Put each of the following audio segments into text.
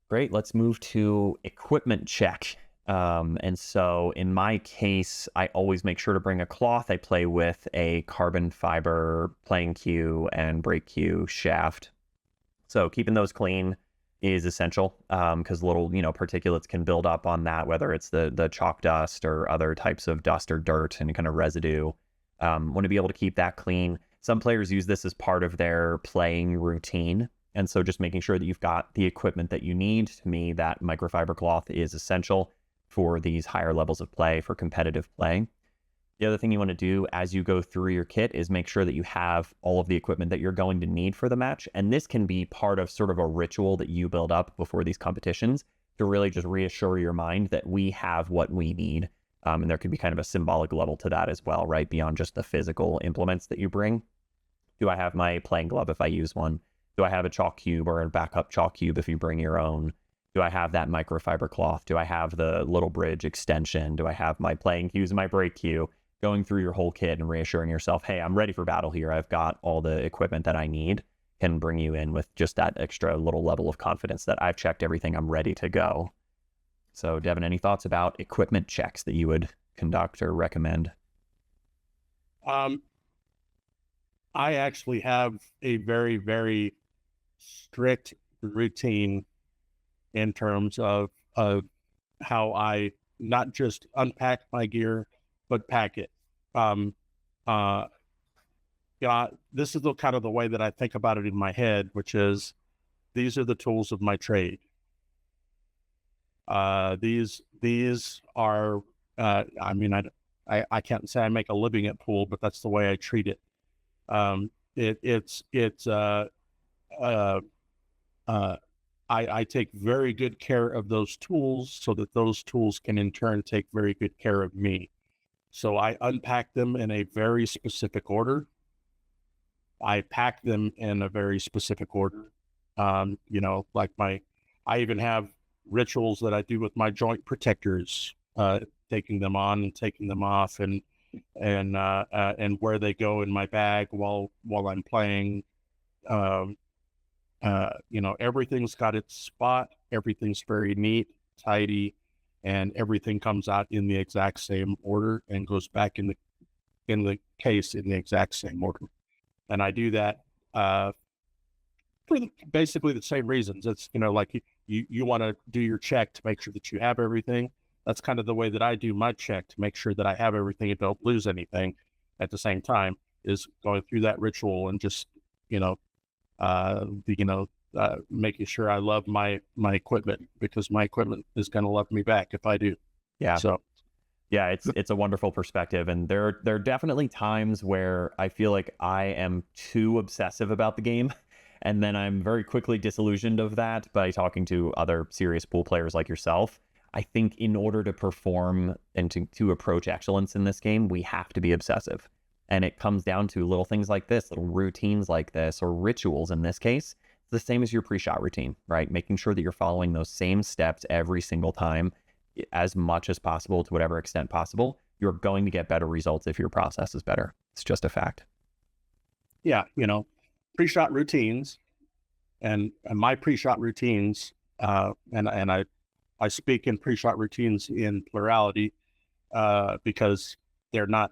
Great. Let's move to equipment check. And so in my case, I always make sure to bring a cloth. I play with a carbon fiber playing cue and brake cue shaft. So keeping those clean is essential because little, particulates can build up on that, whether it's the chalk dust or other types of dust or dirt and kind of residue. Want to be able to keep that clean. Some players use this as part of their playing routine. And so just making sure that you've got the equipment that you need. To me, that microfiber cloth is essential for these higher levels of play, for competitive play. The other thing you want to do as you go through your kit is make sure that you have all of the equipment that you're going to need for the match. And this can be part of sort of a ritual that you build up before these competitions to really just reassure your mind that we have what we need. And there could be kind of a symbolic level to that as well, right? Beyond just the physical implements that you bring. Do I have my playing glove if I use one? Do I have a chalk cube or a backup chalk cube if you bring your own? Do I have that microfiber cloth? Do I have the little bridge extension? Do I have my playing cues and my brake cue? Going through your whole kit and reassuring yourself, hey, I'm ready for battle here. I've got all the equipment that I need, can bring you in with just that extra little level of confidence that I've checked everything, I'm ready to go. So Devon, any thoughts about equipment checks that you would conduct or recommend? Um, I actually have a very, very strict routine in terms of how I not just unpack my gear, but pack it. Um, uh, this is the kind of the way that I think about it in my head, which is these are the tools of my trade. These are, I mean, I can't say I make a living at pool, but that's the way I treat it. Uh, I take very good care of those tools so that those tools can in turn take very good care of me. So I unpack them in a very specific order. I pack them in a very specific order. Like I even have rituals that I do with my joint protectors, taking them on and taking them off, and where they go in my bag while I'm playing. Everything's got its spot. Everything's very neat, tidy, and everything comes out in the exact same order and goes back in the case in the exact same order. And I do that for basically the same reasons. It's like you want to do your check to make sure that you have everything. That's kind of the way that I do my check to make sure that I have everything and don't lose anything. At the same time, is going through that ritual and just making sure I love my equipment, because my equipment is going to love me back if I do. Yeah. So Yeah, it's a wonderful perspective, and there are definitely times where I feel like I am too obsessive about the game, and then I'm very quickly disillusioned of that by talking to other serious pool players like yourself. I think in order to perform and to approach excellence in this game, we have to be obsessive, and it comes down to little things like this, little routines like this, or rituals in this case. It's the same as your pre-shot routine, right? Making sure that you're following those same steps every single time, as much as possible, to whatever extent possible. You're going to get better results if your process is better. It's just a fact. yeah, pre-shot routines and my pre-shot routines, and I speak in pre-shot routines in plurality, because they're not,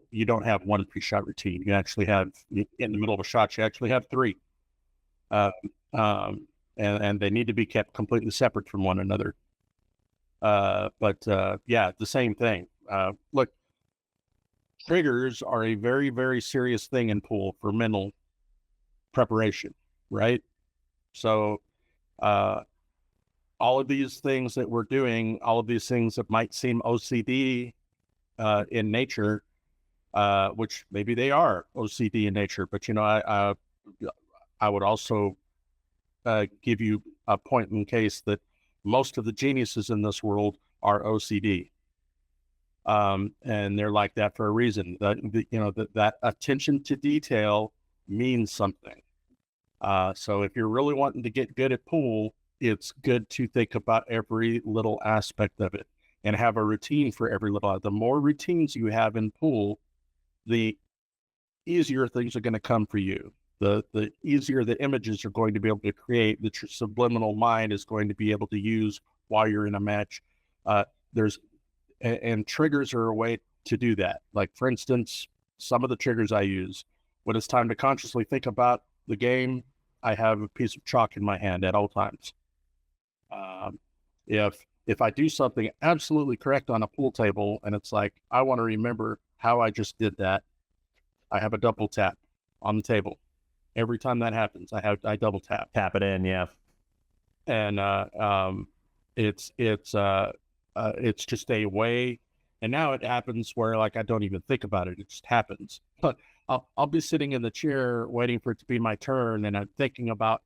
you don't have one pre-shot routine. You actually have, in the middle of a shot, you actually have three. Uh, and they need to be kept completely separate from one another. The same thing. Look, triggers are a very, very serious thing in pool for mental preparation, right? So, all of these things that we're doing, all of these things that might seem OCD in nature, which maybe they are OCD in nature, but I would also give you a point in case that most of the geniuses in this world are OCD. And they're like that for a reason. That attention to detail means something. So if you're really wanting to get good at pool, it's good to think about every little aspect of it and have a routine for every little. The more routines you have in pool, the easier things are going to come for you. the easier the images are going to be able to create, that your subliminal mind is going to be able to use while you're in a match. There's and triggers are a way to do that. Like, for instance, some of the triggers I use when it's time to consciously think about the game, I have a piece of chalk in my hand at all times. Um, if I do something absolutely correct on a pool table and it's like, I want to remember how I just did that, I have a double tap on the table. Every time that happens, I double tap. Tap it in, yeah. And it's just a way. And now it happens where, like, I don't even think about it; it just happens. But I'll be sitting in the chair waiting for it to be my turn, and I'm thinking about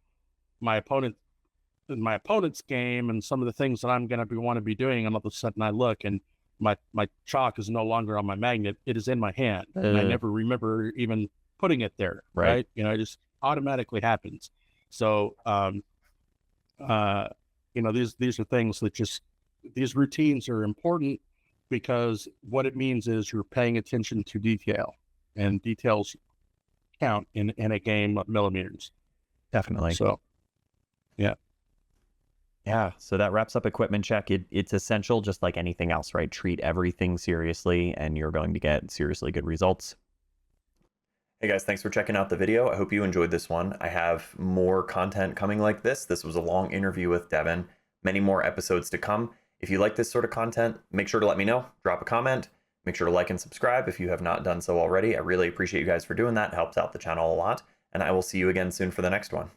my opponent's game and some of the things that I'm going to want to be doing. And all of a sudden, I look, and my chalk is no longer on my magnet; it is in my hand, and I never remember even putting it there. Right? It just automatically happens. So, these are things that these routines are important, because what it means is you're paying attention to detail, and details count in a game of millimeters. Definitely. So, yeah. Yeah. So that wraps up equipment check. It's essential, just like anything else, right? Treat everything seriously and you're going to get seriously good results. Hey guys, thanks for checking out the video. I hope you enjoyed this one. I have more content coming like this. This was a long interview with Devon. Many more episodes to come. If you like this sort of content, make sure to let me know. Drop a comment. Make sure to like and subscribe if you have not done so already. I really appreciate you guys for doing that. It helps out the channel a lot. And I will see you again soon for the next one.